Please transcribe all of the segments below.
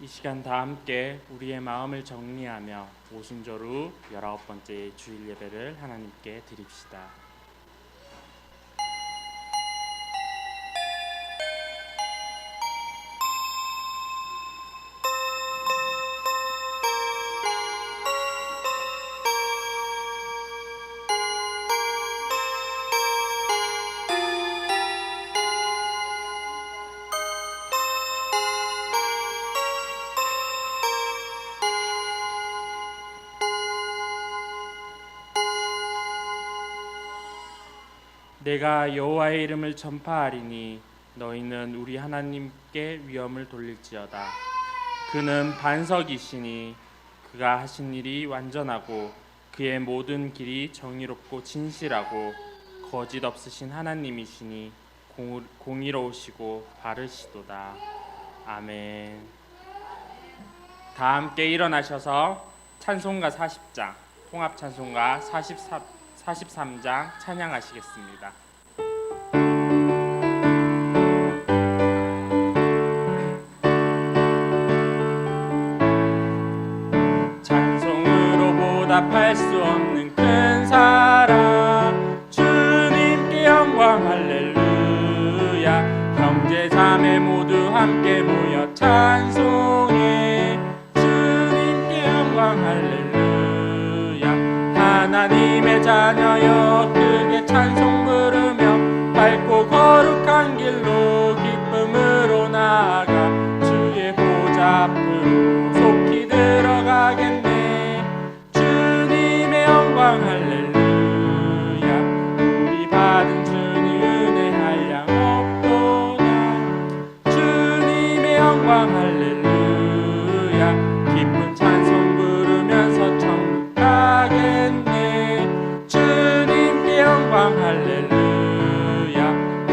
이 시간 다 함께 우리의 마음을 정리하며 오순절 후 19번째 주일 예배를 하나님께 드립시다. 내가 여호와의 이름을 전파하리니 너희는 우리 하나님께 위엄을 돌릴지어다. 그는 반석이시니 그가 하신 일이 완전하고 그의 모든 길이 정의롭고 진실하고 거짓 없으신 하나님이시니 공의로우시고 바르시도다. 아멘. 다 함께 일어나셔서 찬송가 40장, 통합 찬송가 43장 찬양하시겠습니다. 찬송으로 보답할 수 없는 큰 사랑, 주님께 영광 할렐루야. 형제 자매 모두 함께 모여 찬송해, 주님께 영광 할렐루야. 하나님의 자녀여 크게 찬송 부르며 밝고 거룩한 길로 기쁨으로 나아가 주의 보좌 앞으로 속히 들어가겠네. 주님의 영광 할렐루야. 우리 받은 주님 은혜 한량 없도다. 주님의 영광 할렐루야. 기쁜 찬송 부르면서 천국 가겠네. 주님께 영광 할렐루야.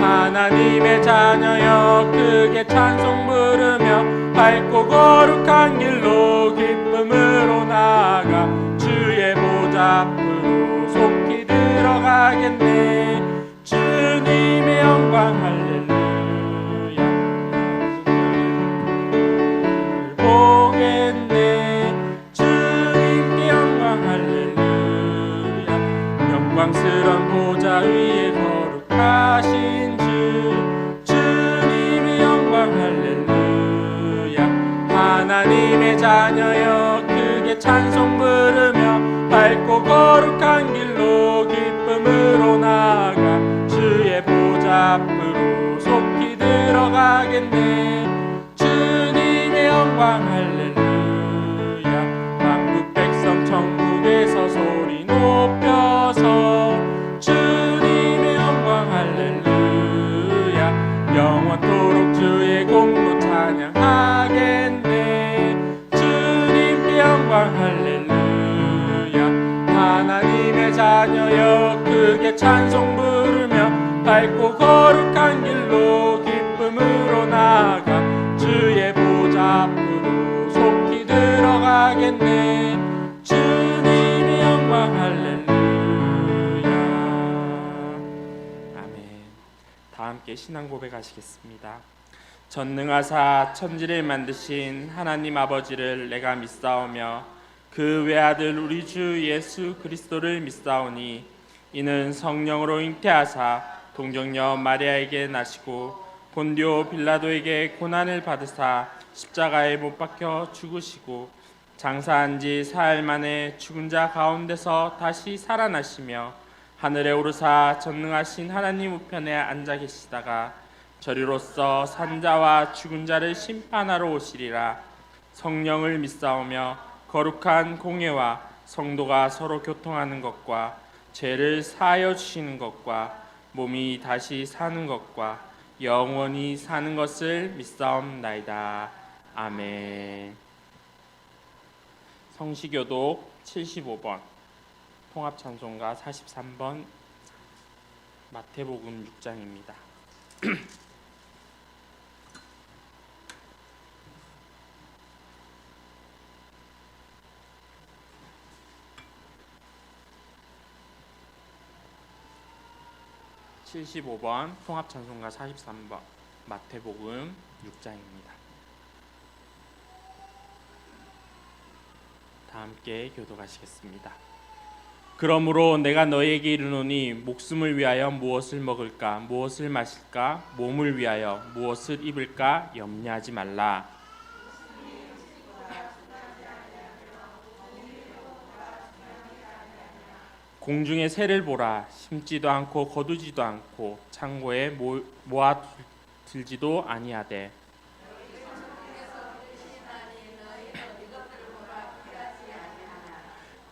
하나님의 자녀여 크게 찬송 부르며 밝고 거룩한 길로 기쁨으로 나아가 주의 보좌 앞으로 속히 들어가겠네. 주님의 영광 할렐루야. 보겠네. 주님께 영광 할렐루야. 영광스런 보좌 위에 거룩하신 주, 주님의 영광 할렐루야. 하나님의 자녀여 크게 찬송 부르며 밝고 거룩한 길로 기쁨으로 나아가 주의 보좌 앞으로 속히 들어가겠네. 주님의 영광 할렐루야. 만국 백성 천국에서 소리 높여서 주님의 영광 할렐루야. 영원토록 주의 공로 찬양하겠네. 주님께 영광 할렐루야. 하나님의 자녀여 크게 찬송 부르며 밝고 거룩한 길로 기쁨으로 나아가 주의 보좌 앞으로 속히 들어가겠네. 주님의 영광 할렐루야. 아멘. 다 함께 신앙 고백하시겠습니다. 전능하사 천지를 만드신 하나님 아버지를 내가 믿사오며 그 외아들 우리 주 예수 그리스도를 믿사오니 이는 성령으로 잉태하사 동정녀 마리아에게 나시고 본디오 빌라도에게 고난을 받으사 십자가에 못 박혀 죽으시고 장사한 지 사흘 만에 죽은 자 가운데서 다시 살아나시며 하늘에 오르사 전능하신 하나님 우편에 앉아 계시다가 저리로서 산자와 죽은 자를 심판하러 오시리라. 성령을 믿사오며 거룩한 공예와 성도가 서로 교통하는 것과 죄를 사하여 주시는 것과 몸이 다시 사는 것과 영원히 사는 것을 믿사옵나이다. 아멘. 성시교독 75번, 통합찬송가 43번, 마태복음 6장입니다. 75번 통합찬송가 43번 마태복음 6장입니다. 다 함께 교독하시겠습니다. 그러므로 내가 너희에게 이르노니 목숨을 위하여 무엇을 먹을까 무엇을 마실까 몸을 위하여 무엇을 입을까 염려하지 말라. 공중의 새를 보라. 심지도 않고 거두지도 않고 창고에 모아 들지도 아니하되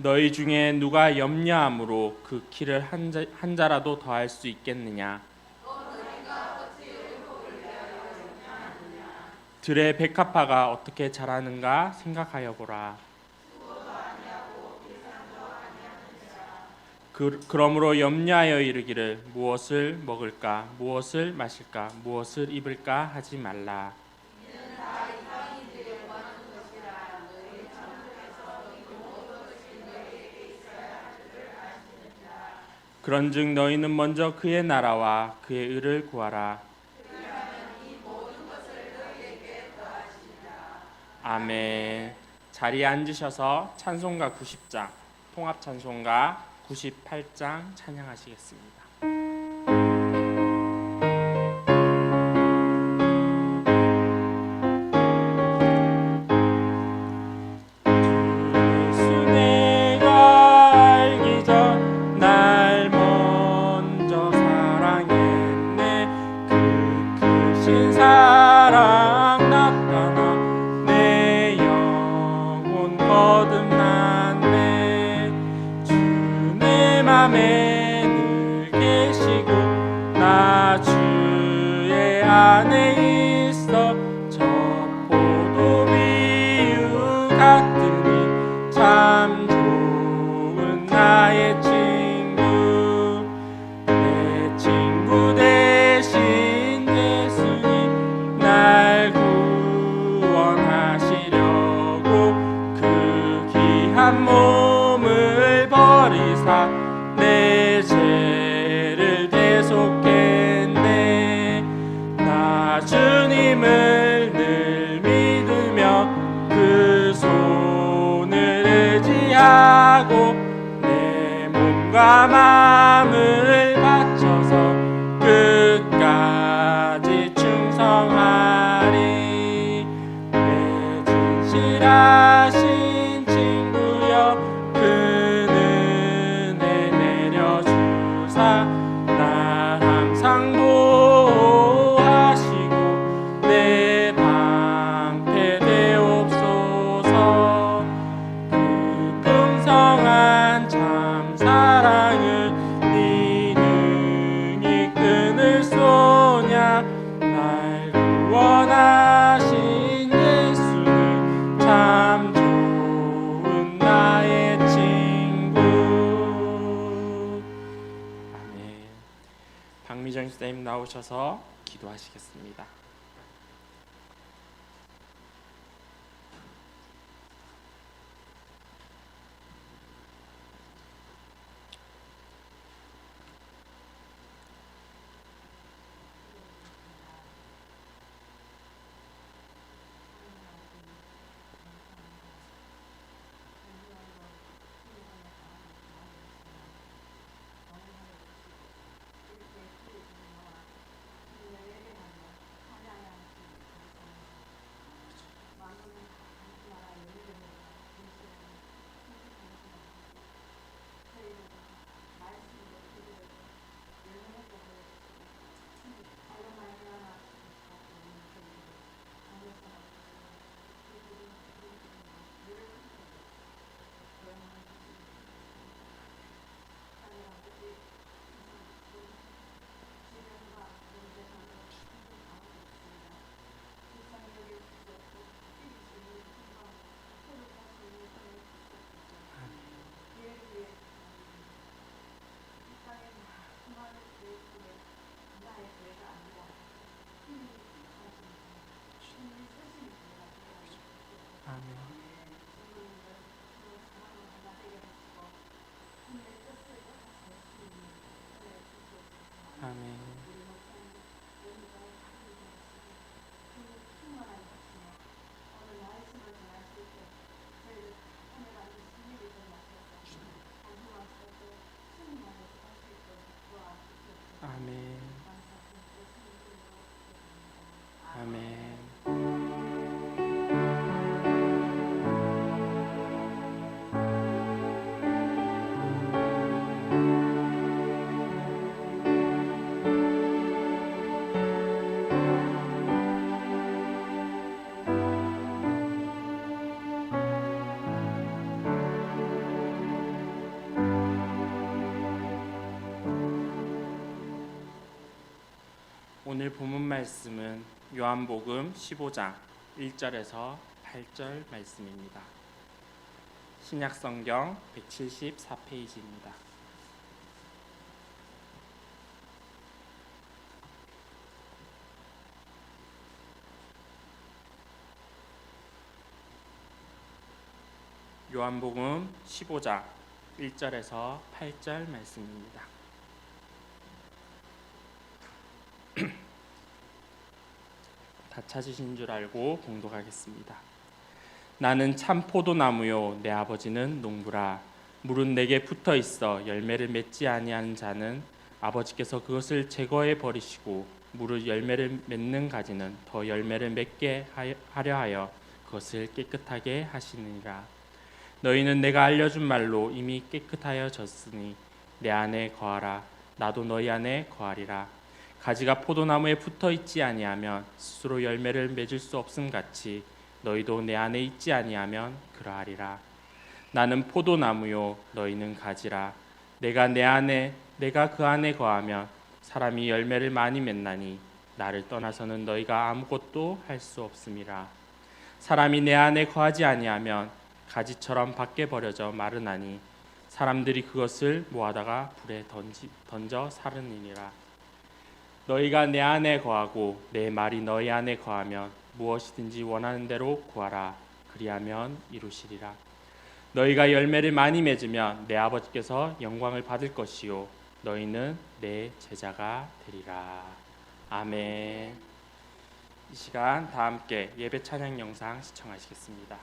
너희 중에 누가 염려함으로 그 키를 한 자라도 더할 수 있겠느냐. 들의 백합화가 어떻게 자라는가 생각하여 보라. 그러므로 염려하여 이르기를 무엇을 먹을까 무엇을 마실까 무엇을 입을까 하지 말라. 그런즉 너희는 먼저 그의 나라와 그의 의를 구하라. 아멘. 자리에 앉으셔서 찬송가 90장 통합 찬송가 98장 찬양하시겠습니다. 몸을 버리사 내 죄를 대속했네. 나 주님을 늘 믿으며 그 손을 의지하고 내 몸과 마음을 바쳐서 끝까지 충성하리. 내 진실하신 박미정 선생님 나오셔서 기도하시겠습니다. 오늘 본문 말씀은 요한복음 15장 1절에서 8절 말씀입니다. 신약성경 174페이지입니다. 요한복음 15장 1절에서 8절 말씀입니다. 다 찾으신 줄 알고 봉독하겠습니다. 나는 참 포도나무요 내 아버지는 농부라. 물은 내게 붙어 있어 열매를 맺지 아니하는 자는 아버지께서 그것을 제거해 버리시고 물을 열매를 맺는 가지는 더 열매를 맺게 하려 하여 그것을 깨끗하게 하시느니라. 너희는 내가 알려준 말로 이미 깨끗하여졌으니 내 안에 거하라. 나도 너희 안에 거하리라. 가지가 포도나무에 붙어 있지 아니하면 스스로 열매를 맺을 수 없음 같이 너희도 내 안에 있지 아니하면 그러하리라. 나는 포도나무요 너희는 가지라. 내가 그 안에 거하면 사람이 열매를 많이 맺나니 나를 떠나서는 너희가 아무것도 할 수 없음이라. 사람이 내 안에 거하지 아니하면 가지처럼 밖에 버려져 마르나니 사람들이 그것을 모아다가 불에 던져 사르느니라. 너희가 내 안에 거하고 내 말이 너희 안에 거하면 무엇이든지 원하는 대로 구하라. 그리하면 이루시리라. 너희가 열매를 많이 맺으면 내 아버지께서 영광을 받을 것이요 너희는 내 제자가 되리라. 아멘. 이 시간 다 함께 예배 찬양 영상 시청하시겠습니다.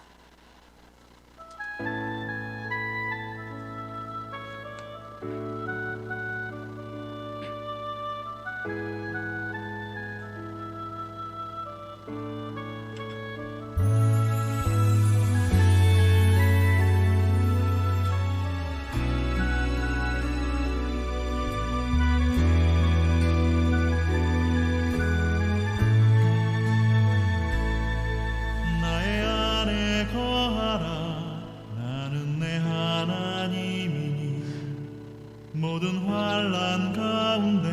모든 환난 가운데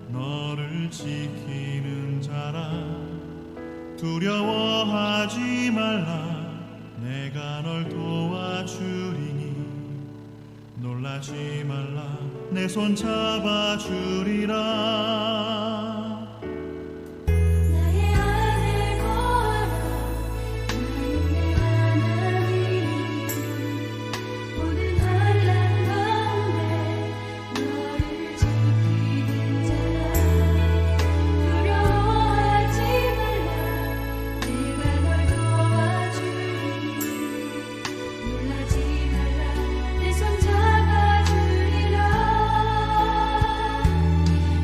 너를 지키는 자라. 두려워하지 말라. 내가 널 도와주리니 놀라지 말라. 내 손 잡아주리라.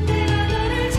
내가 너를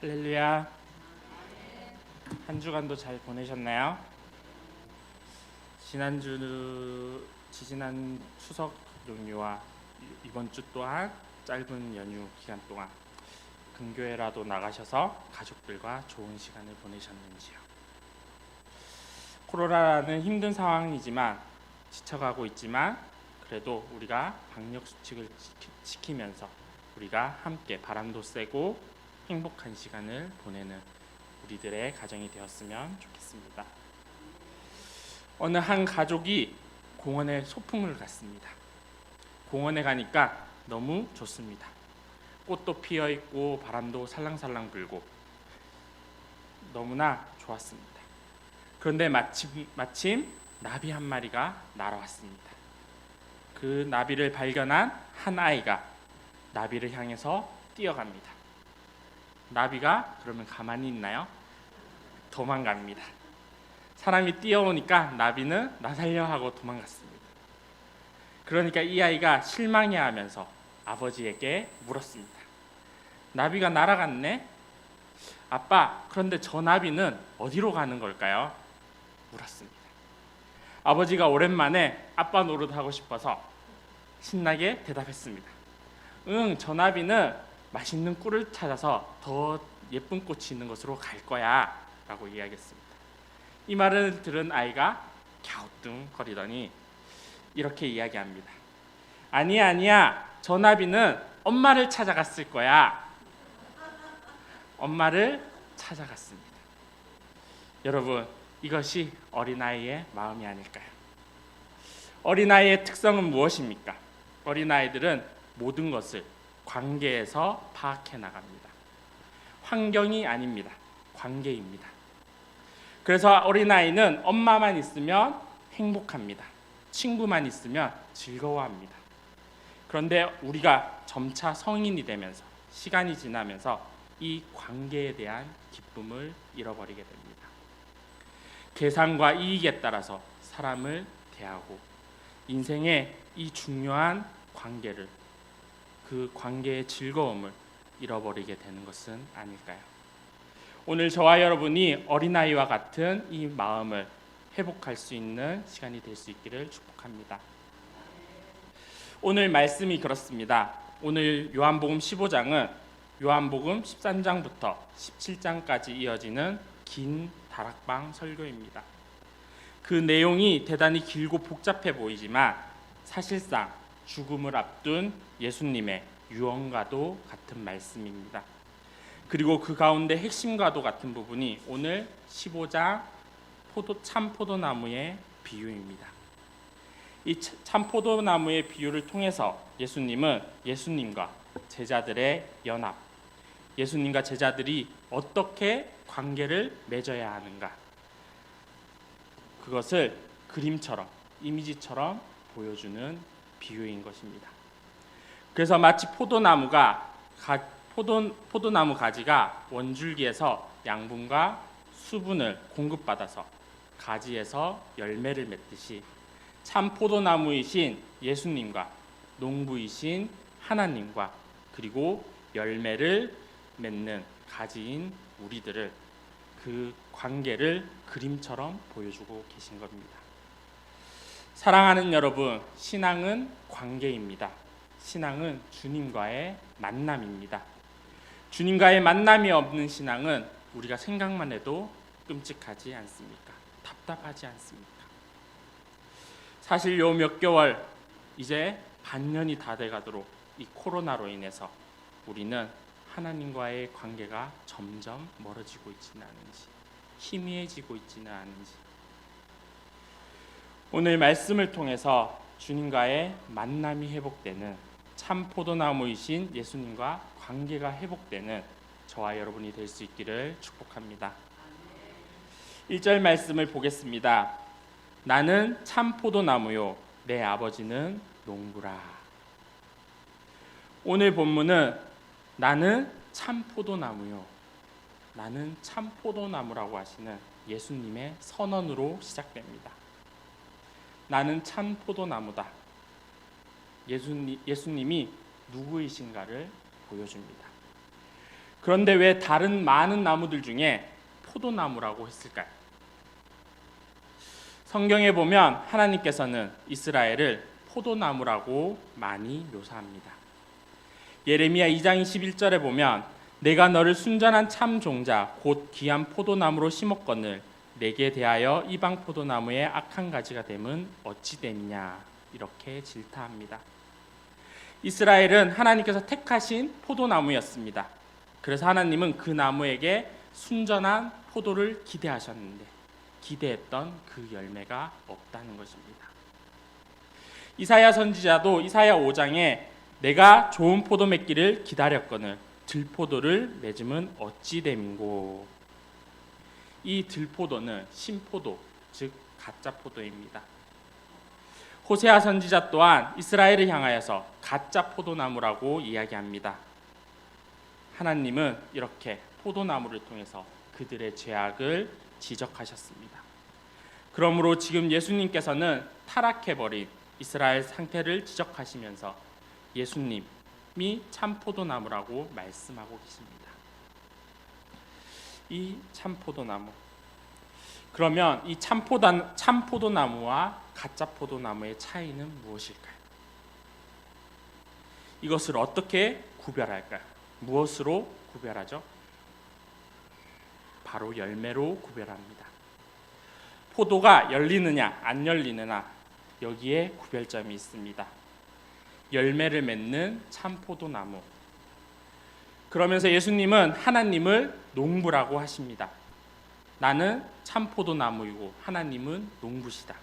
할렐루야. 한 주간도 잘 보내셨나요? 지난 추석 연휴와 이번 주 또한 짧은 연휴 기간 동안 근교회라도 나가셔서 가족들과 좋은 시간을 보내셨는지요? 코로나라는 힘든 상황이지만 지쳐가고 있지만 그래도 우리가 방역 수칙을 지키면서 우리가 함께 바람도 쐬고 행복한 시간을 보내는 우리들의 가정이 되었으면 좋겠습니다. 어느 한 가족이 공원에 소풍을 갔습니다. 공원에 가니까 너무 좋습니다. 꽃도 피어 있고 바람도 살랑살랑 불고 너무나 좋았습니다. 그런데 마침 나비 한 마리가 날아왔습니다. 그 나비를 발견한 한 아이가 나비를 향해서 뛰어갑니다. 나비가 그러면 가만히 있나요? 도망갑니다. 사람이 뛰어오니까 나비는 나 살려 하고 도망갔습니다. 그러니까 이 아이가 실망해하면서 아버지에게 물었습니다. 나비가 날아갔네? 아빠, 그런데 저 나비는 어디로 가는 걸까요? 물었습니다. 아버지가 오랜만에 아빠 노릇하고 싶어서 신나게 대답했습니다. 응, 저 나비는 맛있는 꿀을 찾아서 더 예쁜 꽃이 있는 곳으로 갈 거야 라고 이야기했습니다. 이 말을 들은 아이가 갸우뚱거리더니 이렇게 이야기합니다. 아니야, 저 나비는 엄마를 찾아갔을 거야. 엄마를 찾아갔습니다. 여러분, 이것이 어린아이의 마음이 아닐까요? 어린아이의 특성은 무엇입니까? 어린아이들은 모든 것을 관계에서 파악해 나갑니다. 환경이 아닙니다. 관계입니다. 그래서 어린아이는 엄마만 있으면 행복합니다. 친구만 있으면 즐거워합니다. 그런데 우리가 점차 성인이 되면서 시간이 지나면서 이 관계에 대한 기쁨을 잃어버리게 됩니다. 계산과 이익에 따라서 사람을 대하고 인생의 이 중요한 관계를, 그 관계의 즐거움을 잃어버리게 되는 것은 아닐까요? 오늘 저와 여러분이 어린아이와 같은 이 마음을 회복할 수 있는 시간이 될 수 있기를 축복합니다. 오늘 말씀이 그렇습니다. 오늘 요한복음 15장은 요한복음 13장부터 17장까지 이어지는 긴 다락방 설교입니다. 그 내용이 대단히 길고 복잡해 보이지만 사실상 죽음을 앞둔 예수님의 유언과도 같은 말씀입니다. 그리고 그 가운데 핵심과도 같은 부분이 오늘 15장 참 포도나무의 비유입니다. 이 참 포도나무의 비유를 통해서 예수님은 예수님과 제자들의 연합, 예수님과 제자들이 어떻게 관계를 맺어야 하는가, 그것을 그림처럼, 이미지처럼 보여주는 비유인 것입니다. 그래서 마치 포도나무 가지가 원줄기에서 양분과 수분을 공급받아서 가지에서 열매를 맺듯이 참 포도나무이신 예수님과 농부이신 하나님과 그리고 열매를 맺는 가지인 우리들을, 그 관계를 그림처럼 보여주고 계신 겁니다. 사랑하는 여러분, 신앙은 관계입니다. 신앙은 주님과의 만남입니다. 주님과의 만남이 없는 신앙은 우리가 생각만 해도 끔찍하지 않습니까? 답답하지 않습니까? 사실 요 몇 개월, 이제 반년이 다 돼가도록 이 코로나로 인해서 우리는 하나님과의 관계가 점점 멀어지고 있지는 않은지, 희미해지고 있지는 않은지, 오늘 말씀을 통해서 주님과의 만남이 회복되는, 참 포도나무이신 예수님과 관계가 회복되는 저와 여러분이 될 수 있기를 축복합니다. 1절 말씀을 보겠습니다. 나는 참 포도나무요 내 아버지는 농부라. 오늘 본문은 나는 참 포도나무요, 나는 참 포도나무라고 하시는 예수님의 선언으로 시작됩니다. 나는 참 포도나무다. 예수님이 누구이신가를 보여줍니다. 그런데 왜 다른 많은 나무들 중에 포도나무라고 했을까요? 성경에 보면 하나님께서는 이스라엘을 포도나무라고 많이 묘사합니다. 예레미야 2장 21절에 보면 내가 너를 순전한 참 종자 곧 귀한 포도나무로 심었거늘 내게 대하여 이방 포도나무의 악한 가지가 됨은 어찌 됨이냐 이렇게 질타합니다. 이스라엘은 하나님께서 택하신 포도나무였습니다. 그래서 하나님은 그 나무에게 순전한 포도를 기대하셨는데 기대했던 그 열매가 없다는 것입니다. 이사야 선지자도 이사야 5장에 내가 좋은 포도 맺기를 기다렸거늘 들포도를 맺음은 어찌 됨인고. 이 들포도는 신포도 즉 가짜 포도입니다. 호세아 선지자 또한 이스라엘을 향하여서 가짜 포도나무라고 이야기합니다. 하나님은 이렇게 포도나무를 통해서 그들의 죄악을 지적하셨습니다. 그러므로 지금 예수님께서는 타락해버린 이스라엘 상태를 지적하시면서 예수님이 참 포도나무라고 말씀하고 계십니다. 이 참 포도나무. 그러면 이 참 포도나무와 가짜 포도나무의 차이는 무엇일까요? 이것을 어떻게 구별할까요? 무엇으로 구별하죠? 바로 열매로 구별합니다. 포도가 열리느냐 안 열리느냐 여기에 구별점이 있습니다. 열매를 맺는 참 포도나무. 그러면서 예수님은 하나님을 농부라고 하십니다. 나는 참 포도나무이고 하나님은 농부시다.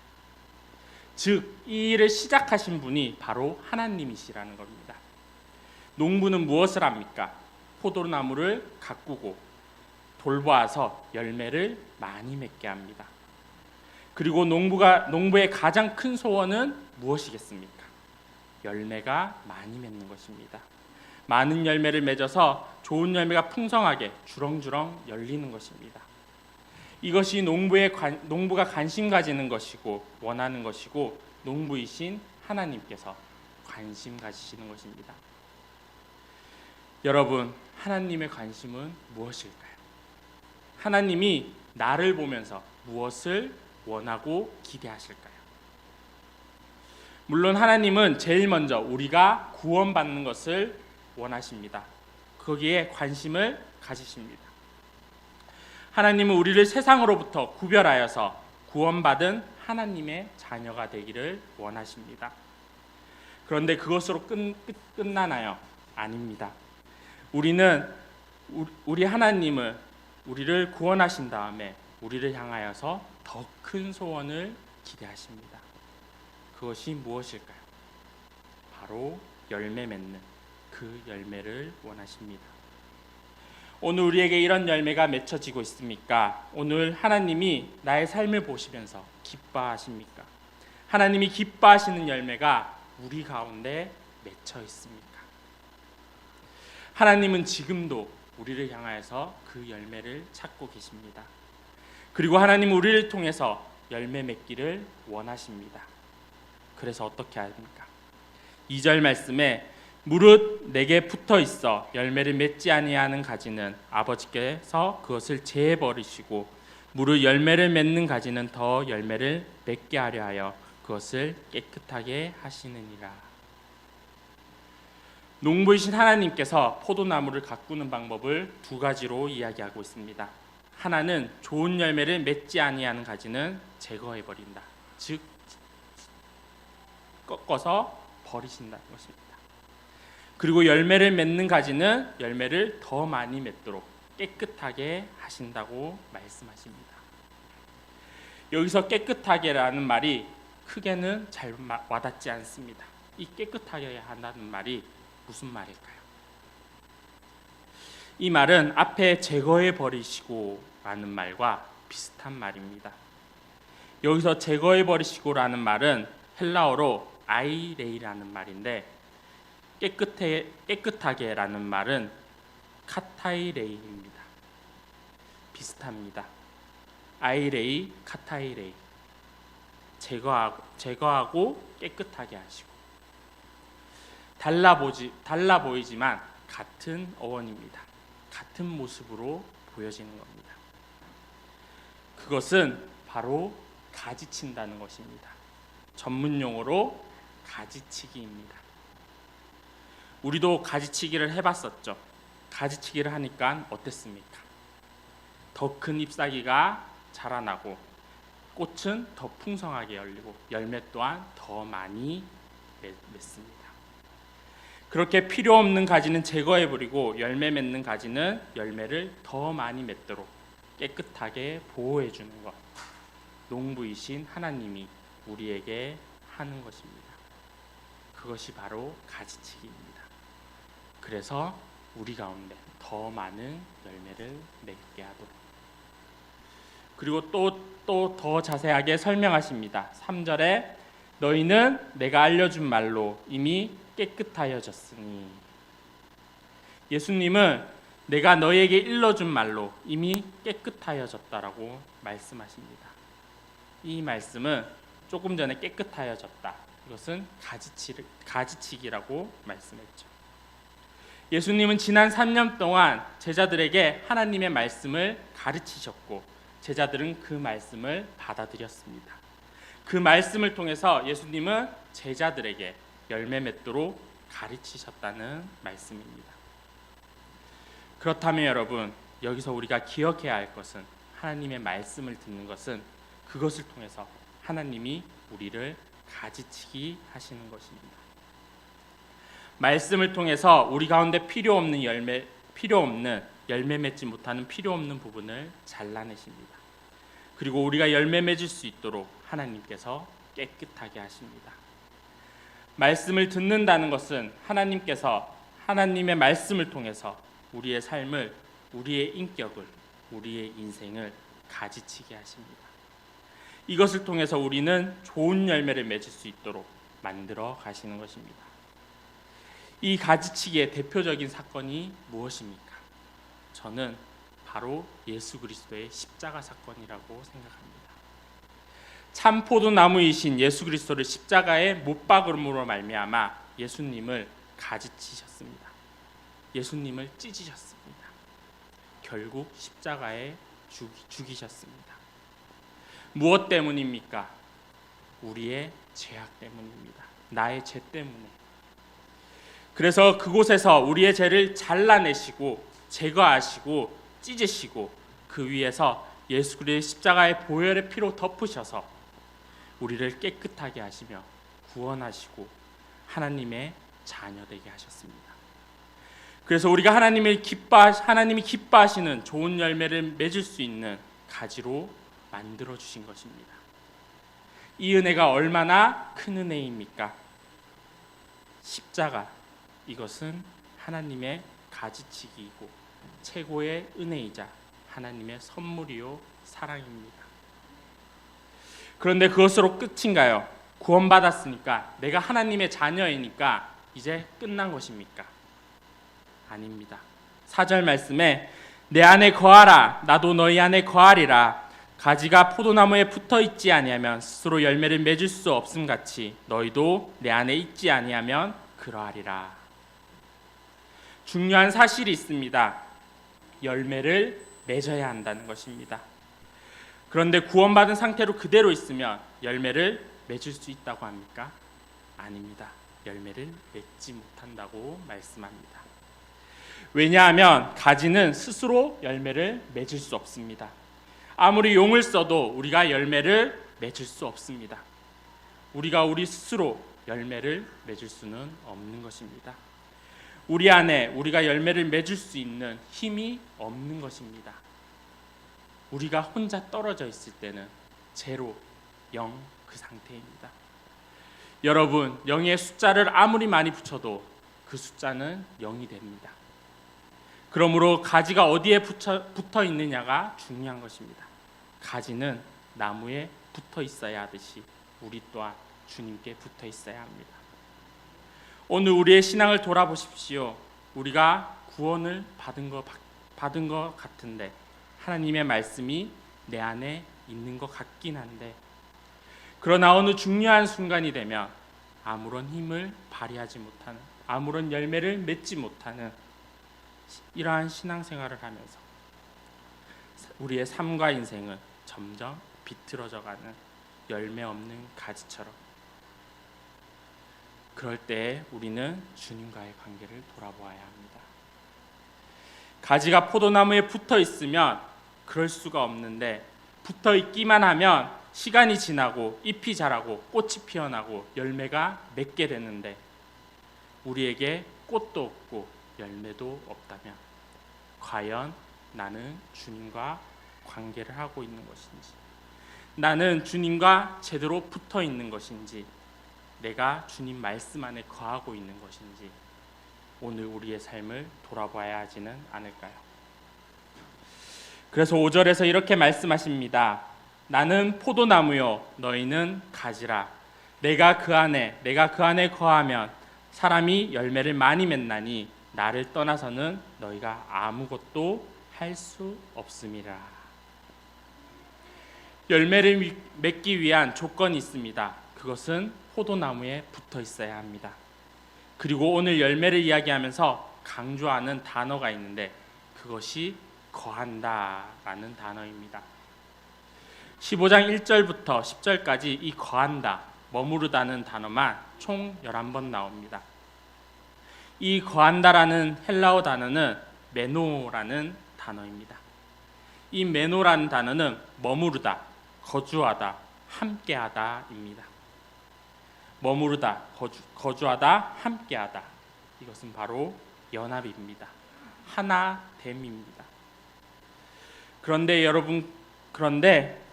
즉, 이 일을 시작하신 분이 바로 하나님이시라는 겁니다. 농부는 무엇을 합니까? 포도나무를 가꾸고 돌보아서 열매를 많이 맺게 합니다. 그리고 농부의 가장 큰 소원은 무엇이겠습니까? 열매가 많이 맺는 것입니다. 많은 열매를 맺어서 좋은 열매가 풍성하게 주렁주렁 열리는 것입니다. 이것이 농부가 관심 가지는 것이고 원하는 것이고 농부이신 하나님께서 관심 가지시는 것입니다. 여러분, 하나님의 관심은 무엇일까요? 하나님이 나를 보면서 무엇을 원하고 기대하실까요? 물론 하나님은 제일 먼저 우리가 구원받는 것을 원하십니다. 거기에 관심을 가지십니다. 하나님은 우리를 세상으로부터 구별하여서 구원받은 하나님의 자녀가 되기를 원하십니다. 그런데 그것으로 끝나나요? 아닙니다. 우리 하나님은 우리를 구원하신 다음에 우리를 향하여서 더 큰 소원을 기대하십니다. 그것이 무엇일까요? 바로 열매 맺는 그 열매를 원하십니다. 오늘 우리에게 이런 열매가 맺혀지고 있습니까? 오늘 하나님이 나의 삶을 보시면서 기뻐하십니까? 하나님이 기뻐하시는 열매가 우리 가운데 맺혀 있습니까? 하나님은 지금도 우리를 향하여서 그 열매를 찾고 계십니다. 그리고 하나님은 우리를 통해서 열매 맺기를 원하십니다. 그래서 어떻게 합니까? 2절 말씀에 무릇 내게 붙어 있어 열매를 맺지 아니하는 가지는 아버지께서 그것을 제해 버리시고 무릇 열매를 맺는 가지는 더 열매를 맺게 하려 하여 그것을 깨끗하게 하시느니라. 농부이신 하나님께서 포도나무를 가꾸는 방법을 두 가지로 이야기하고 있습니다. 하나는 좋은 열매를 맺지 아니하는 가지는 제거해 버린다. 즉 꺾어서 버리신다는 것입니다. 그리고 열매를 맺는 가지는 열매를 더 많이 맺도록 깨끗하게 하신다고 말씀하십니다. 여기서 깨끗하게라는 말이 크게는 잘 와닿지 않습니다. 이 깨끗하게 한다는 말이 무슨 말일까요? 이 말은 앞에 제거해 버리시고 라는 말과 비슷한 말입니다. 여기서 제거해 버리시고라는 말은 헬라어로 아이레이라는 말인데 깨끗하게라는 말은 카타이레이입니다. 비슷합니다. 아이레이, 카타이레이. 제거하고 깨끗하게 하시고. 달라 보이지만 같은 어원입니다. 같은 모습으로 보여지는 겁니다. 그것은 바로 가지친다는 것입니다. 전문 용어로 가지치기입니다. 우리도 가지치기를 해봤었죠. 가지치기를 하니까 어땠습니까? 더 큰 잎사귀가 자라나고 꽃은 더 풍성하게 열리고 열매 또한 더 많이 맺습니다. 그렇게 필요 없는 가지는 제거해버리고 열매 맺는 가지는 열매를 더 많이 맺도록 깨끗하게 보호해주는 것, 농부이신 하나님이 우리에게 하는 것입니다. 그것이 바로 가지치기입니다. 그래서 우리 가운데 더 많은 열매를 맺게 하도록. 그리고 또 더 자세하게 설명하십니다. 3절에 너희는 내가 알려준 말로 이미 깨끗하여졌으니. 예수님은 내가 너에게 일러준 말로 이미 깨끗하여졌다라고 말씀하십니다. 이 말씀은 조금 전에 깨끗하여졌다, 이것은 가지치기라고 말씀했죠. 예수님은 지난 3년 동안 제자들에게 하나님의 말씀을 가르치셨고 제자들은 그 말씀을 받아들였습니다. 그 말씀을 통해서 예수님은 제자들에게 열매 맺도록 가르치셨다는 말씀입니다. 그렇다면 여러분, 여기서 우리가 기억해야 할 것은 하나님의 말씀을 듣는 것은 그것을 통해서 하나님이 우리를 가지치기 하시는 것입니다. 말씀을 통해서 우리 가운데 필요 없는 열매 맺지 못하는 필요 없는 부분을 잘라내십니다. 그리고 우리가 열매 맺을 수 있도록 하나님께서 깨끗하게 하십니다. 말씀을 듣는다는 것은 하나님께서 하나님의 말씀을 통해서 우리의 삶을, 우리의 인격을, 우리의 인생을 가지치게 하십니다. 이것을 통해서 우리는 좋은 열매를 맺을 수 있도록 만들어 가시는 것입니다. 이 가지치기의 대표적인 사건이 무엇입니까? 저는 바로 예수 그리스도의 십자가 사건이라고 생각합니다. 참 포도나무이신 예수 그리스도를 십자가에 못 박음으로 말미암아 예수님을 가지치셨습니다. 예수님을 찢으셨습니다. 결국 십자가에 죽이셨습니다. 무엇 때문입니까? 우리의 죄악 때문입니다. 나의 죄 때문에. 그래서 그곳에서 우리의 죄를 잘라내시고 제거하시고 찢으시고 그 위에서 예수 그리스도의 십자가의 보혈의 피로 덮으셔서 우리를 깨끗하게 하시며 구원하시고 하나님의 자녀 되게 하셨습니다. 그래서 우리가 하나님이 기뻐하시는 좋은 열매를 맺을 수 있는 가지로 만들어 주신 것입니다. 이 은혜가 얼마나 큰 은혜입니까? 십자가, 이것은 하나님의 가지치기이고 최고의 은혜이자 하나님의 선물이요 사랑입니다. 그런데 그것으로 끝인가요? 구원받았으니까, 내가 하나님의 자녀이니까 이제 끝난 것입니까? 아닙니다. 4절 말씀에 내 안에 거하라, 나도 너희 안에 거하리라. 가지가 포도나무에 붙어 있지 아니하면 스스로 열매를 맺을 수 없음 같이 너희도 내 안에 있지 아니하면 그러하리라. 중요한 사실이 있습니다. 열매를 맺어야 한다는 것입니다. 그런데 구원받은 상태로 그대로 있으면 열매를 맺을 수 있다고 합니까? 아닙니다. 열매를 맺지 못한다고 말씀합니다. 왜냐하면 가지는 스스로 열매를 맺을 수 없습니다. 아무리 용을 써도 우리가 열매를 맺을 수 없습니다. 우리가 우리 스스로 열매를 맺을 수는 없는 것입니다. 우리 안에 우리가 열매를 맺을 수 있는 힘이 없는 것입니다. 우리가 혼자 떨어져 있을 때는 제로, 0 그 상태입니다. 여러분, 0의 숫자를 아무리 많이 붙여도 그 숫자는 0이 됩니다. 그러므로 가지가 어디에 붙어 있느냐가 중요한 것입니다. 가지는 나무에 붙어 있어야 하듯이 우리 또한 주님께 붙어 있어야 합니다. 오늘 우리의 신앙을 돌아보십시오. 우리가 구원을 받은 것 같은데 하나님의 말씀이 내 안에 있는 것 같긴 한데, 그러나 어느 중요한 순간이 되면 아무런 힘을 발휘하지 못하는, 아무런 열매를 맺지 못하는 이러한 신앙생활을 하면서 우리의 삶과 인생은 점점 비틀어져가는 열매 없는 가지처럼, 그럴 때 우리는 주님과의 관계를 돌아보아야 합니다. 가지가 포도나무에 붙어 있으면 그럴 수가 없는데, 붙어 있기만 하면 시간이 지나고 잎이 자라고 꽃이 피어나고 열매가 맺게 되는데, 우리에게 꽃도 없고 열매도 없다면 과연 나는 주님과 관계를 하고 있는 것인지, 나는 주님과 제대로 붙어 있는 것인지, 내가 주님 말씀 안에 거하고 있는 것인지, 오늘 우리의 삶을 돌아봐야 하지는 않을까요? 그래서 5절에서 이렇게 말씀하십니다. 나는 포도나무요 너희는 가지라. 내가 그 안에 거하면 사람이 열매를 많이 맺나니 나를 떠나서는 너희가 아무것도 할 수 없음이라. 열매를 맺기 위한 조건이 있습니다. 그것은 포도나무에 붙어 있어야 합니다. 그리고 오늘 열매를 이야기하면서 강조하는 단어가 있는데, 그것이 거한다라는 단어입니다. 15장 1절부터 10절까지 이 거한다, 머무르다는 단어만 총 11번 나옵니다. 이 거한다라는 헬라어 단어는 메노라는 단어입니다. 이 메노라는 단어는 머무르다, 거주하다, 함께하다입니다. 머무르다, 거주하다, 함께하다. 이것은 바로 연합입니다. 하나됨입니다. 그런데 여러분,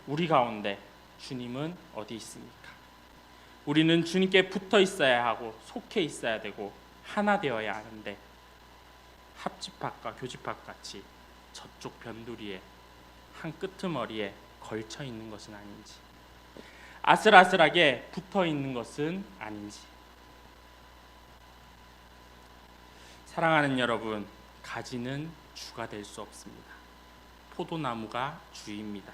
우리 가운데 주님은 어디 있습니까? 우리는 주님께 붙어 있어야 하고 속해 있어야 되고 하나 되어야 하는데, 합집합과 교집합 같이 저쪽 변두리에 한 끄트머리에 걸쳐 있는 것은 아닌지, 아슬아슬하게 붙어 있는 것은 아닌지. 사랑하는 여러분, 가지는 주가 될 수 없습니다. 포도나무가 주입니다.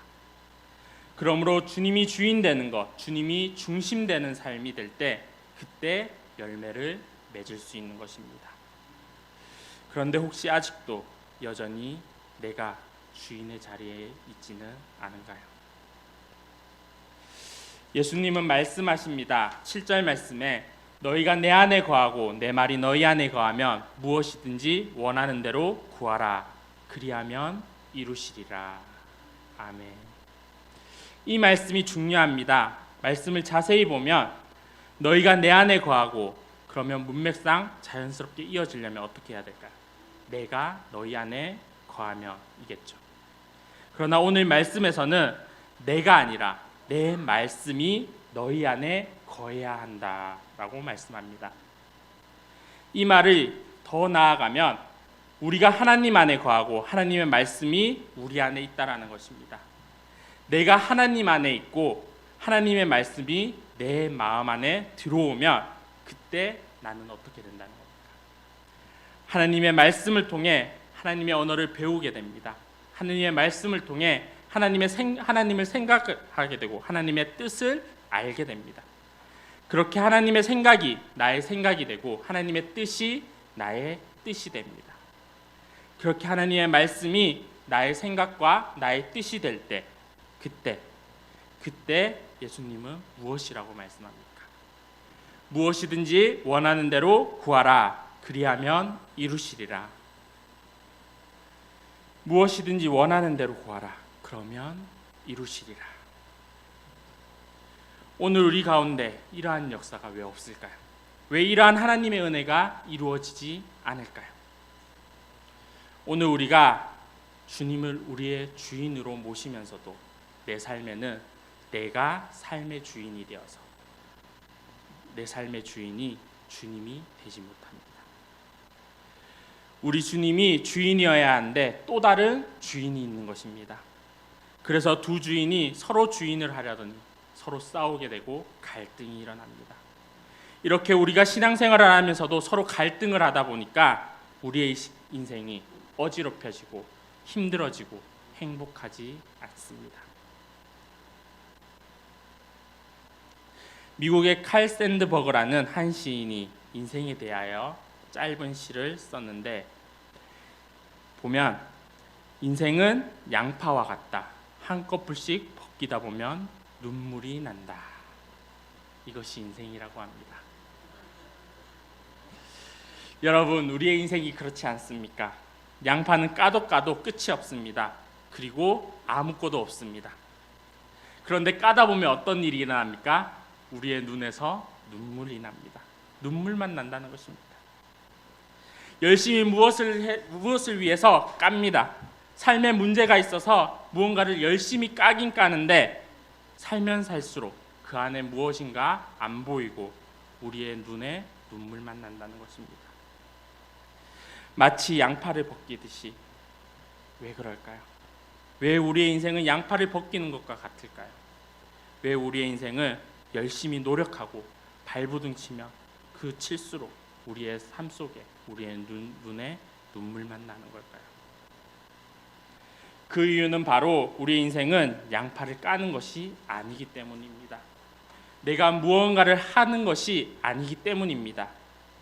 그러므로 주님이 주인 되는 것, 주님이 중심 되는 삶이 될 때, 그때 열매를 맺을 수 있는 것입니다. 그런데 혹시 아직도 여전히 내가 주인의 자리에 있지는 않은가요? 예수님은 말씀하십니다. 7절 말씀에 너희가 내 안에 거하고 내 말이 너희 안에 거하면 무엇이든지 원하는 대로 구하라. 그리하면 이루시리라. 아멘. 이 말씀이 중요합니다. 말씀을 자세히 보면 너희가 내 안에 거하고, 그러면 문맥상 자연스럽게 이어지려면 어떻게 해야 될까요? 내가 너희 안에 거하면 이겠죠. 그러나 오늘 말씀에서는 내가 아니라 내 말씀이 너희 안에 거해야 한다라고 말씀합니다. 이 말을 더 나아가면 우리가 하나님 안에 거하고 하나님의 말씀이 우리 안에 있다라는 것입니다. 내가 하나님 안에 있고 하나님의 말씀이 내 마음 안에 들어오면 그때 나는 어떻게 된다는 겁니까? 하나님의 말씀을 통해 하나님의 언어를 배우게 됩니다. 하나님의 말씀을 통해 하나님을 생각하게 되고 하나님의 뜻을 알게 됩니다. 그렇게 하나님의 생각이 나의 생각이 되고 하나님의 뜻이 나의 뜻이 됩니다. 그렇게 하나님의 말씀이 나의 생각과 나의 뜻이 될 때, 그때 예수님은 무엇이라고 말씀합니까? 무엇이든지 원하는 대로 구하라. 그리하면 이루시리라. 무엇이든지 원하는 대로 구하라. 그러면 이루시리라. 오늘 우리 가운데 이러한 역사가 왜 없을까요? 왜 이러한 하나님의 은혜가 이루어지지 않을까요? 오늘 우리가 주님을 우리의 주인으로 모시면서도 내 삶에는 내가 삶의 주인이 되어서 내 삶의 주인이 주님이 되지 못합니다. 우리 주님이 주인이어야 하는데 또 다른 주인이 있는 것입니다. 그래서 두 주인이 서로 주인을 하려더니 서로 싸우게 되고 갈등이 일어납니다. 이렇게 우리가 신앙생활을 하면서도 서로 갈등을 하다 보니까 우리의 인생이 어지럽혀지고 힘들어지고 행복하지 않습니다. 미국의 칼 샌드버그라는 한 시인이 인생에 대하여 짧은 시를 썼는데, 보면 인생은 양파와 같다. 한꺼풀씩 벗기다 보면 눈물이 난다. 이것이 인생이라고 합니다. 여러분, 우리의 인생이 그렇지 않습니까? 양파는 까도 끝이 없습니다. 그리고 아무것도 없습니다. 그런데 까다 보면 어떤 일이 일어납니까? 우리의 눈에서 눈물이 납니다. 눈물만 난다는 것입니다. 열심히 무엇을 위해서 깝니다. 삶에 문제가 있어서 무언가를 열심히 까긴 까는데 살면 살수록 그 안에 무엇인가 안 보이고 우리의 눈에 눈물만 난다는 것입니다. 마치 양파를 벗기듯이. 왜 그럴까요? 왜 우리의 인생은 양파를 벗기는 것과 같을까요? 왜 우리의 인생을 열심히 노력하고 발부둥치며 그 칠수록 우리의 삶 속에 우리의 눈에 눈물만 나는 걸까요? 그 이유는 바로 우리 인생은 양파를 까는 것이 아니기 때문입니다. 내가 무언가를 하는 것이 아니기 때문입니다.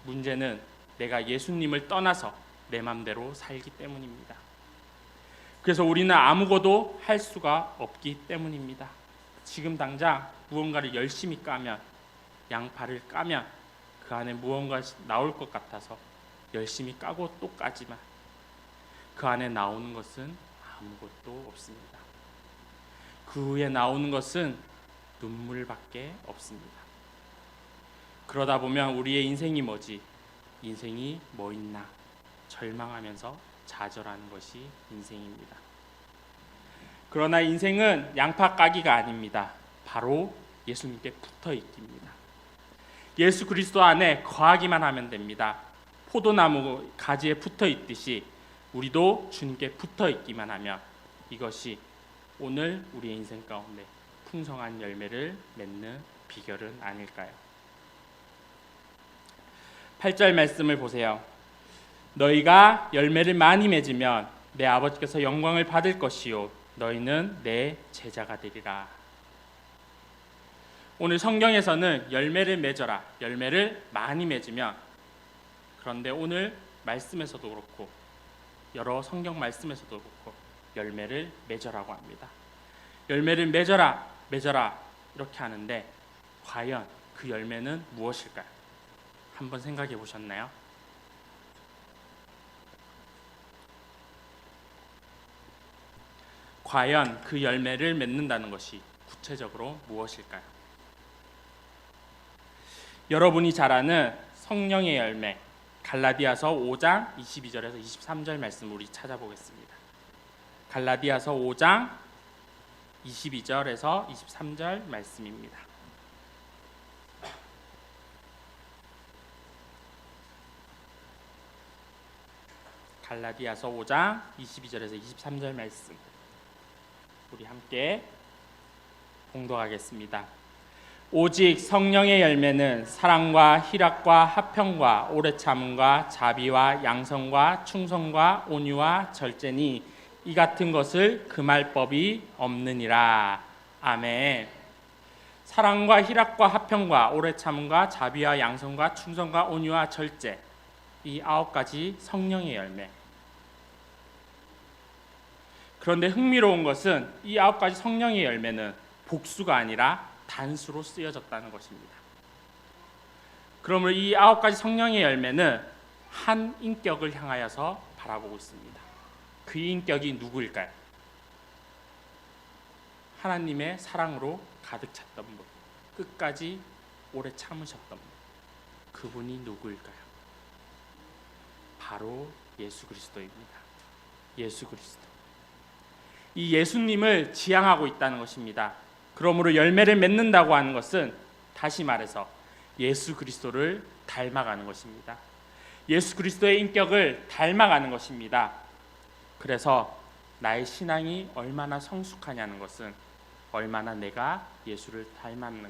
문제는 내가 예수님을 떠나서 내 맘대로 살기 때문입니다. 그래서 우리는 아무것도 할 수가 없기 때문입니다. 지금 당장 무언가를 열심히 까면, 양파를 까면 그 안에 무언가 나올 것 같아서 열심히 까고 또 까지만 그 안에 나오는 것은 아무것도 없습니다. 그 후에 나오는 것은 눈물밖에 없습니다. 그러다 보면 우리의 인생이 뭐지? 인생이 뭐 있나? 절망하면서 좌절하는 것이 인생입니다. 그러나 인생은 양파 까기가 아닙니다. 바로 예수님께 붙어 있기입니다. 예수 그리스도 안에 거하기만 하면 됩니다. 포도나무 가지에 붙어 있듯이 우리도 주님께 붙어 있기만 하면 이것이 오늘 우리의 인생 가운데 풍성한 열매를 맺는 비결은 아닐까요? 8절 말씀을 보세요. 너희가 열매를 많이 맺으면 내 아버지께서 영광을 받을 것이요 너희는 내 제자가 되리라. 오늘 성경에서는 열매를 맺어라, 열매를 많이 맺으면, 그런데 오늘 말씀에서도 그렇고 여러 성경 말씀에서도 그렇고 열매를 맺으라고 합니다. 열매를 맺어라 이렇게 하는데 과연 그 열매는 무엇일까요? 한번 생각해 보셨나요? 과연 그 열매를 맺는다는 것이 구체적으로 무엇일까요? 여러분이 잘 아는 성령의 열매, 갈라디아서 5장 22절에서 23절 말씀 우리 찾아보겠습니다. 갈라디아서 5장 22절에서 23절 말씀입니다. 갈라디아서 5장 22절에서 23절 말씀 우리 함께 봉독하겠습니다. 오직 성령의 열매는 사랑과 희락과 화평과 오래 참음과 자비와 양성과 충성과 온유와 절제니 이 같은 것을 금할 법이 없느니라. 아멘. 사랑과 희락과 화평과 오래 참음과 자비와 양성과 충성과 온유와 절제, 이 9가지 성령의 열매. 그런데 흥미로운 것은 이 9가지 성령의 열매는 복수가 아니라 단수로 쓰여졌다는 것입니다. 그러므로 이 9가지 성령의 열매는 한 인격을 향하여서 바라보고 있습니다. 그 인격이 누구일까요? 하나님의 사랑으로 가득 찼던 분, 끝까지 오래 참으셨던 분, 그분이 누구일까요? 바로 예수 그리스도입니다. 예수 그리스도. 이 예수님을 지향하고 있다는 것입니다. 그러므로 열매를 맺는다고 하는 것은 다시 말해서 예수 그리스도를 닮아가는 것입니다. 예수 그리스도의 인격을 닮아가는 것입니다. 그래서 나의 신앙이 얼마나 성숙하냐는 것은 얼마나 내가 예수를 닮았는가,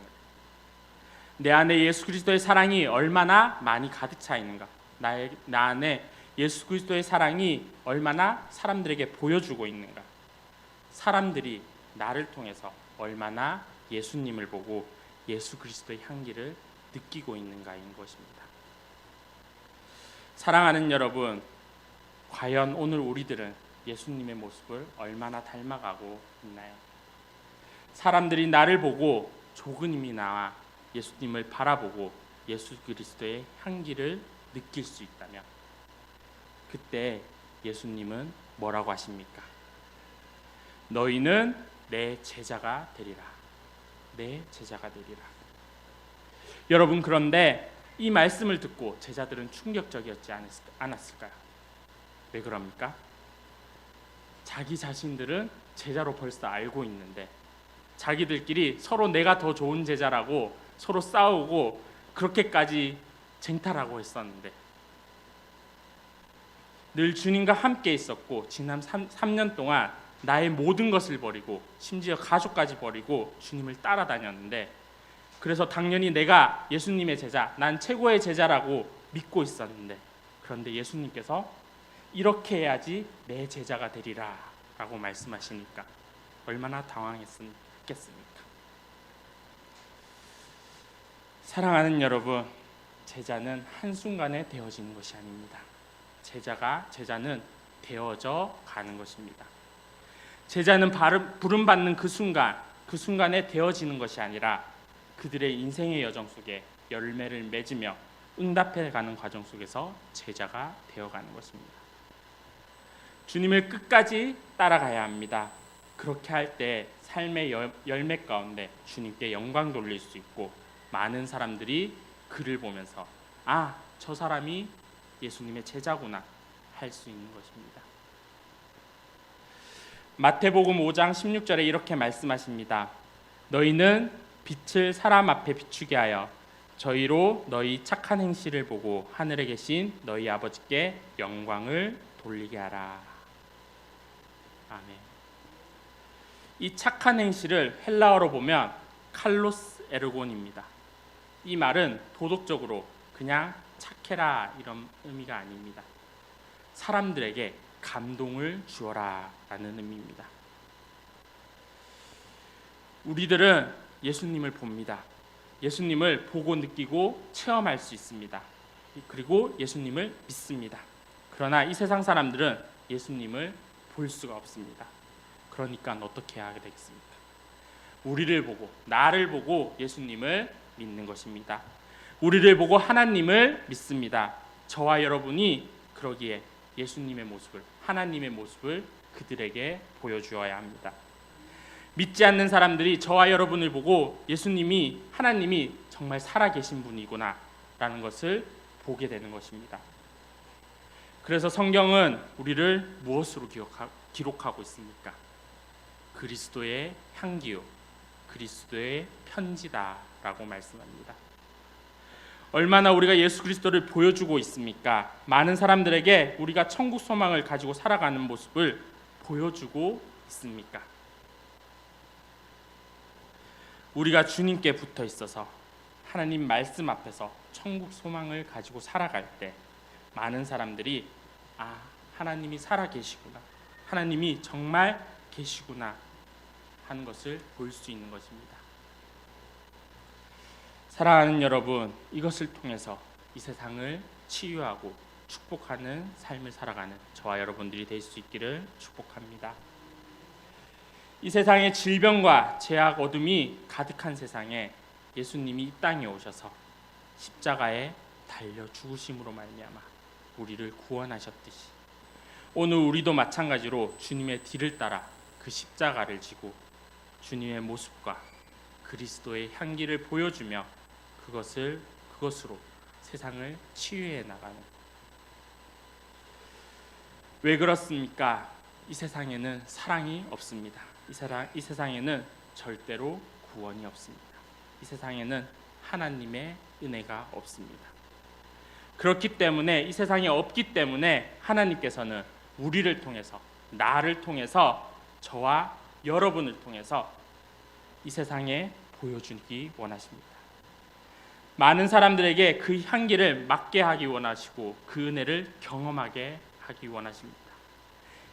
내 안에 예수 그리스도의 사랑이 얼마나 많이 가득 차 있는가, 나 안에 예수 그리스도의 사랑이 얼마나 사람들에게 보여주고 있는가, 사람들이 나를 통해서 얼마나 예수님을 보고 예수 그리스도의 향기를 느끼고 있는가인 것입니다. 사랑하는 여러분, 과연 오늘 우리들은 예수님의 모습을 얼마나 닮아가고 있나요? 사람들이 나를 보고 조금이나마 나와 예수님을 바라보고 예수 그리스도의 향기를 느낄 수 있다면 그때 예수님은 뭐라고 하십니까? 너희는 내 제자가 되리라. 내 제자가 되리라. 여러분, 그런데 이 말씀을 듣고 제자들은 충격적이었지 않았을까요? 왜 그럽니까? 자기 자신들은 제자로 벌써 알고 있는데 자기들끼리 서로 내가 더 좋은 제자라고 서로 싸우고 그렇게까지 쟁탈하고 했었는데 늘 주님과 함께 있었고 지난 3년 동안 나의 모든 것을 버리고 심지어 가족까지 버리고 주님을 따라다녔는데 그래서 당연히 내가 예수님의 제자, 난 최고의 제자라고 믿고 있었는데 그런데 예수님께서 이렇게 해야지 내 제자가 되리라 라고 말씀하시니까 얼마나 당황했겠습니까? 사랑하는 여러분, 제자는 한순간에 되어지는 것이 아닙니다. 제자는 되어져 가는 것입니다. 제자는 부름받는 그 순간에 되어지는 것이 아니라 그들의 인생의 여정 속에 열매를 맺으며 응답해가는 과정 속에서 제자가 되어가는 것입니다. 주님을 끝까지 따라가야 합니다. 그렇게 할 때 삶의 열매 가운데 주님께 영광 돌릴 수 있고 많은 사람들이 그를 보면서 아, 저 사람이 예수님의 제자구나 할 수 있는 것입니다. 마태복음 5장 16절에 이렇게 말씀하십니다. 너희는 빛을 사람 앞에 비추게 하여 저희로 너희 착한 행실을 보고 하늘에 계신 너희 아버지께 영광을 돌리게 하라. 아멘. 이 착한 행실을 헬라어로 보면 칼로스 에르곤입니다. 이 말은 도덕적으로 그냥 착해라 이런 의미가 아닙니다. 사람들에게 감동을 주어라 라는 의미입니다. 우리들은 예수님을 봅니다. 예수님을 보고 느끼고 체험할 수 있습니다. 그리고 예수님을 믿습니다. 그러나 이 세상 사람들은 예수님을 볼 수가 없습니다. 그러니까 어떻게 해야 되겠습니까? 우리를 보고, 나를 보고 예수님을 믿는 것입니다. 우리를 보고 하나님을 믿습니다. 저와 여러분이 그러기에 예수님의 모습을, 하나님의 모습을 그들에게 보여주어야 합니다. 믿지 않는 사람들이 저와 여러분을 보고 예수님이, 하나님이 정말 살아계신 분이구나 라는 것을 보게 되는 것입니다. 그래서 성경은 우리를 무엇으로 기록하고 있습니까? 그리스도의 향기요, 그리스도의 편지다라고 말씀합니다. 얼마나 우리가 예수 그리스도를 보여주고 있습니까? 많은 사람들에게 우리가 천국 소망을 가지고 살아가는 모습을 보여주고 있습니까? 우리가 주님께 붙어 있어서 하나님 말씀 앞에서 천국 소망을 가지고 살아갈 때 많은 사람들이 아, 하나님이 살아 계시구나, 하나님이 정말 계시구나 하는 것을 볼 수 있는 것입니다. 사랑하는 여러분, 이것을 통해서 이 세상을 치유하고 축복하는 삶을 살아가는 저와 여러분들이 될 수 있기를 축복합니다. 이 세상에 질병과 죄악, 어둠이 가득한 세상에 예수님이 이 땅에 오셔서 십자가에 달려 죽으심으로 말미암아 우리를 구원하셨듯이 오늘 우리도 마찬가지로 주님의 뒤를 따라 그 십자가를 지고 주님의 모습과 그리스도의 향기를 보여주며 그것으로 세상을 치유해 나가는. 왜 그렇습니까? 이 세상에는 사랑이 없습니다. 이 세상에는 절대로 구원이 없습니다. 이 세상에는 하나님의 은혜가 없습니다. 그렇기 때문에, 이 세상에 없기 때문에 하나님께서는 우리를 통해서, 나를 통해서, 저와 여러분을 통해서 이 세상에 보여주기 원하십니다. 많은 사람들에게 그 향기를 맡게 하기 원하시고 그 은혜를 경험하게 하기 원하십니다.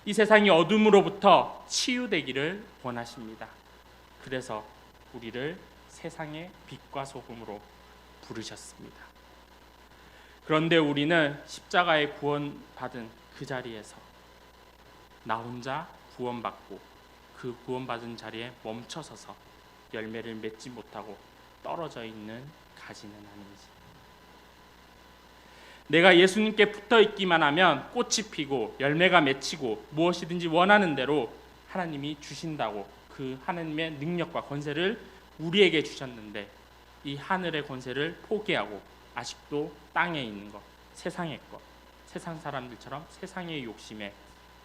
이 세상이 어둠으로부터 치유되기를 원하십니다. 그래서 우리를 세상의 빛과 소금으로 부르셨습니다. 그런데 우리는 십자가의 구원받은 그 자리에서 나 혼자 구원받고 그 구원받은 자리에 멈춰서서 열매를 맺지 못하고 떨어져 있는 가지는 아닌지, 내가 예수님께 붙어 있기만 하면 꽃이 피고 열매가 맺히고 무엇이든지 원하는 대로 하나님이 주신다고 그 하나님의 능력과 권세를 우리에게 주셨는데, 이 하늘의 권세를 포기하고 아직도 땅에 있는 것, 세상의 것, 세상 사람들처럼 세상의 욕심에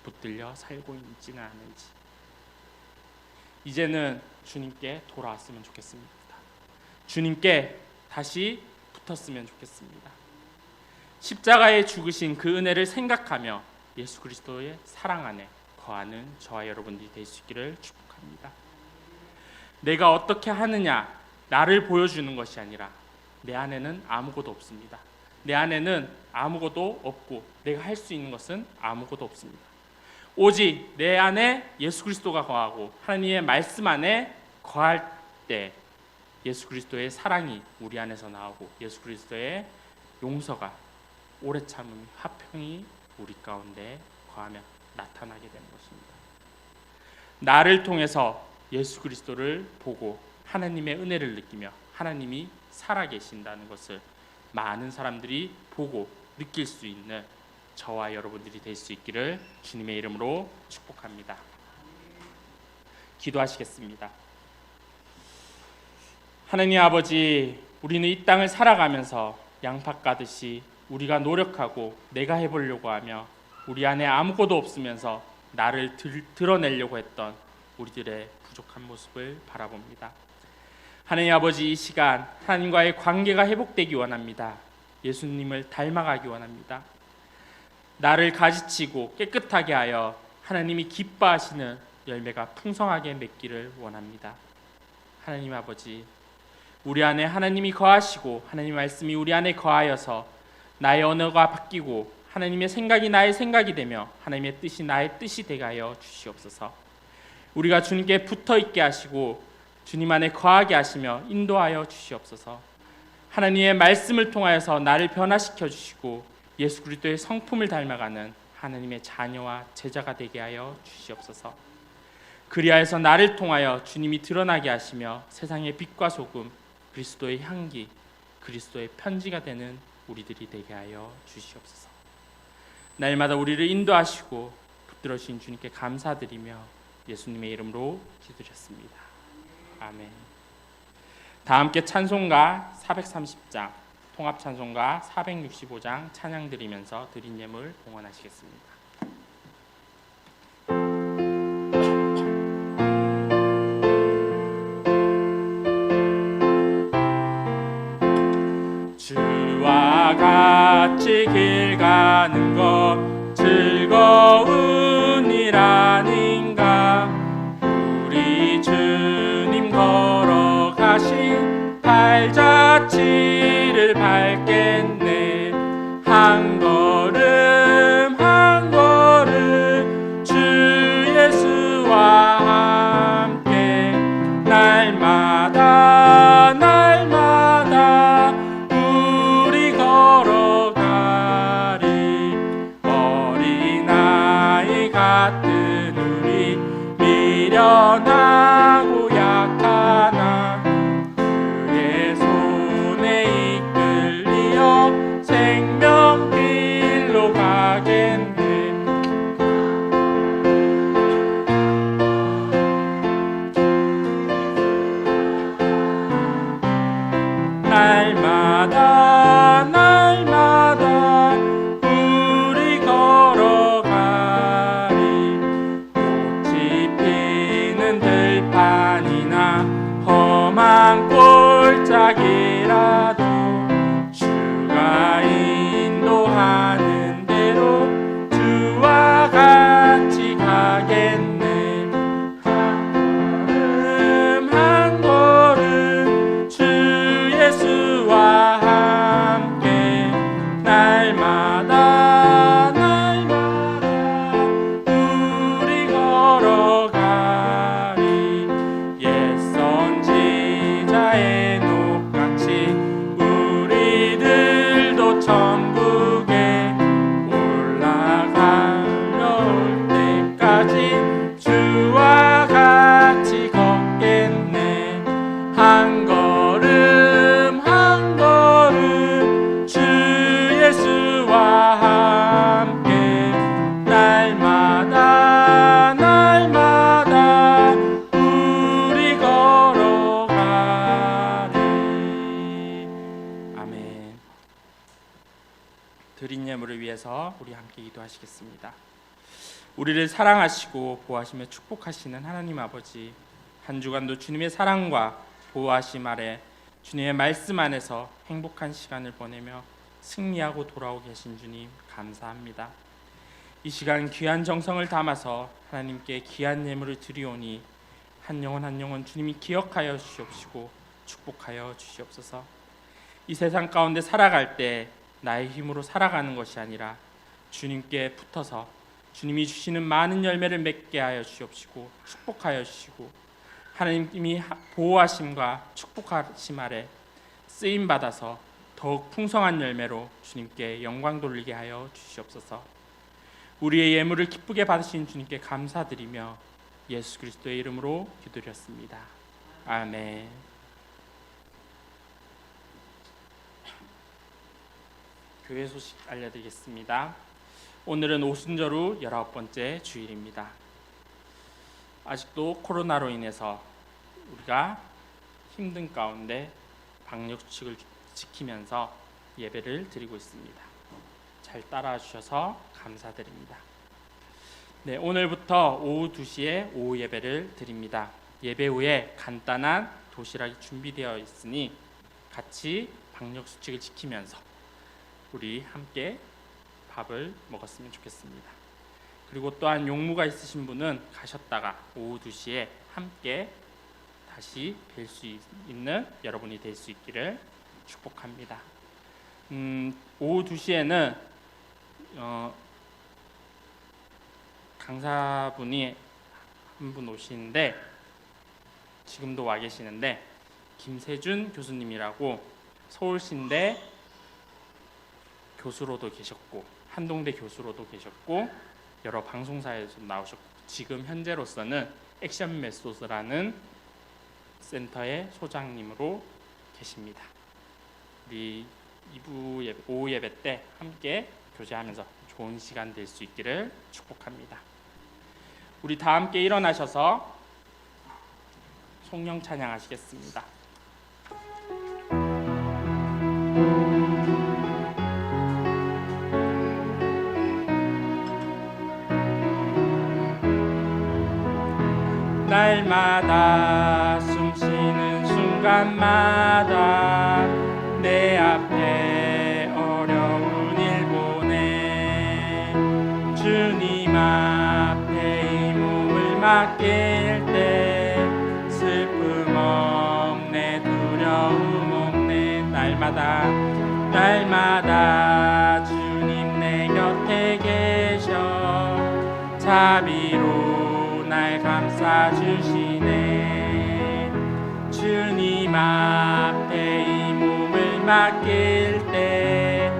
붙들려 살고 있지는 않은지, 이제는 주님께 돌아왔으면 좋겠습니다. 주님께 다시 붙었으면 좋겠습니다. 십자가에 죽으신 그 은혜를 생각하며 예수 그리스도의 사랑 안에 거하는 저와 여러분들이 될 수 있기를 축복합니다. 내가 어떻게 하느냐, 나를 보여주는 것이 아니라 내 안에는 아무것도 없습니다. 내 안에는 아무것도 없고 내가 할 수 있는 것은 아무것도 없습니다. 오직 내 안에 예수 그리스도가 거하고 하나님의 말씀 안에 거할 때 예수 그리스도의 사랑이 우리 안에서 나오고 예수 그리스도의 용서가, 오래 참음, 화평이 우리 가운데 거하며 나타나게 되는 것입니다. 나를 통해서 예수 그리스도를 보고 하나님의 은혜를 느끼며 하나님이 살아계신다는 것을 많은 사람들이 보고 느낄 수 있는 저와 여러분들이 될 수 있기를 주님의 이름으로 축복합니다. 기도하시겠습니다. 하나님 아버지, 우리는 이 땅을 살아가면서 양파 까듯이 우리가 노력하고 내가 해보려고 하며 우리 안에 아무것도 없으면서 나를 드러내려고 했던 우리들의 부족한 모습을 바라봅니다. 하나님 아버지, 이 시간 하나님과의 관계가 회복되기 원합니다. 예수님을 닮아가기 원합니다. 나를 가지치고 깨끗하게 하여 하나님이 기뻐하시는 열매가 풍성하게 맺기를 원합니다. 하나님 아버지, 우리 안에 하나님이 거하시고 하나님의 말씀이 우리 안에 거하여서 나의 언어가 바뀌고 하나님의 생각이 나의 생각이 되며 하나님의 뜻이 나의 뜻이 되게 하여 주시옵소서. 우리가 주님께 붙어 있게 하시고 주님 안에 거하게 하시며 인도하여 주시옵소서. 하나님의 말씀을 통하여서 나를 변화시켜 주시고 예수 그리스도의 성품을 닮아가는 하나님의 자녀와 제자가 되게 하여 주시옵소서. 그리하여서 나를 통하여 주님이 드러나게 하시며 세상의 빛과 소금, 그리스도의 향기, 그리스도의 편지가 되는 우리들이 되게 하여 주시옵소서. 날마다 우리를 인도하시고 붙들어 주신 주님께 감사드리며 예수님의 이름으로 기도드렸습니다. 아멘. 다 함께 찬송가 430장, 통합 찬송가 465장 찬양 드리면서 드린 예물 봉헌하시겠습니다. 주와 같이 길 가는 것 즐거운 일 아닌가. 우리 주님 걸어가신 발자취를 밟겠네. 한 걸음 한 걸음 주 예수와 함께 날마다 날마다 우리 걸어가리. 어린아이 같은 드린 예물을 위해서 우리 함께 기도하시겠습니다. 우리를 사랑하시고 보호하시며 축복하시는 하나님 아버지, 한 주간도 주님의 사랑과 보호하심 아래 주님의 말씀 안에서 행복한 시간을 보내며 승리하고 돌아오고 계신 주님 감사합니다. 이 시간 귀한 정성을 담아서 하나님께 귀한 예물을 드리오니 한 영혼 한 영혼 주님이 기억하여 주시옵시고 축복하여 주시옵소서. 이 세상 가운데 살아갈 때 나의 힘으로 살아가는 것이 아니라 주님께 붙어서 주님이 주시는 많은 열매를 맺게 하여 주시옵시고 축복하여 주시고 하나님이 보호하심과 축복하심 아래 쓰임 받아서 더욱 풍성한 열매로 주님께 영광 돌리게 하여 주시옵소서. 우리의 예물을 기쁘게 받으신 주님께 감사드리며 예수 그리스도의 이름으로 기도드렸습니다. 아멘. 교회 소식 알려드리겠습니다. 오늘은 오순절 후 19번째 주일입니다. 아직도 코로나로 인해서 우리가 힘든 가운데 방역수칙을 지키면서 예배를 드리고 있습니다. 잘 따라와 주셔서 감사드립니다. 네, 오늘부터 오후 2시에 오후 예배를 드립니다. 예배 후에 간단한 도시락이 준비되어 있으니 같이 방역수칙을 지키면서 우리 함께 밥을 먹었으면 좋겠습니다. 그리고 또한 용무가 있으신 분은 가셨다가 오후 2시에 함께 다시 뵐 수 있는 여러분이 될 수 있기를 축복합니다. 오후 2시에는 강사분이 한 분 오시는데 지금도 와 계시는데 김세준 교수님이라고 서울신대 교수로도 계셨고 한동대 교수로도 계셨고 여러 방송사에서 나오셨고 지금 현재로서는 액션 메소드라는 센터의 소장님으로 계십니다. 우리 오후 예배 때 함께 교제하면서 좋은 시간 될 수 있기를 축복합니다. 우리 다 함께 일어나셔서 송영 찬양하시겠습니다. 날마다 숨쉬는 순간마다 내 앞에 어려운 일 보내 주님 앞에 이 몸을 맡길 때 슬픔 없네 두려움 없네 날마다 주님 내 곁에 계셔 자비로 날 감싸주시네 주님 앞에 이 몸을 맡길 때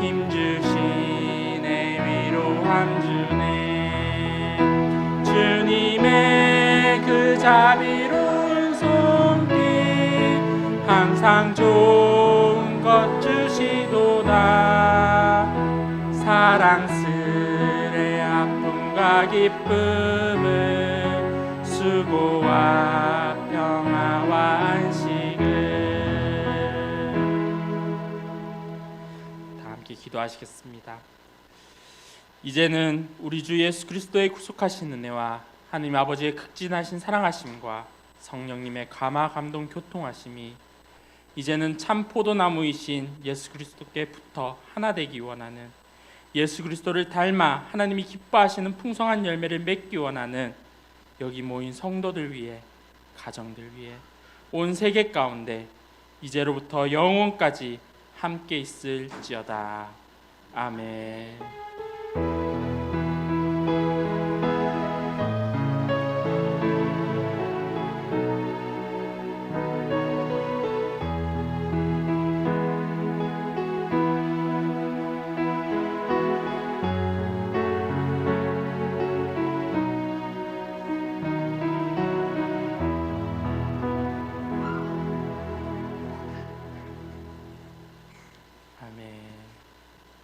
힘주시네 위로함 주네 주님의 그 자비로운 손길 항상 좋은 것 주시도다 사랑스레 아픔과 기쁨을 수고와 평화와 안식을 다 함께 기도하시겠습니다. 이제는 우리 주 예수 그리스도의 구속하신 은혜와 하나님 아버지의 극진하신 사랑하심과 성령님의 감화 감동 교통하심이 이제는 참 포도나무이신 예수 그리스도께 붙어 하나 되기 원하는 예수 그리스도를 닮아 하나님이 기뻐하시는 풍성한 열매를 맺기 원하는 여기 모인 성도들 위해 가정들 위해 온 세계 가운데 이제로부터 영원까지 함께 있을지어다. 아멘.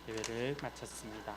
예배를 마쳤습니다.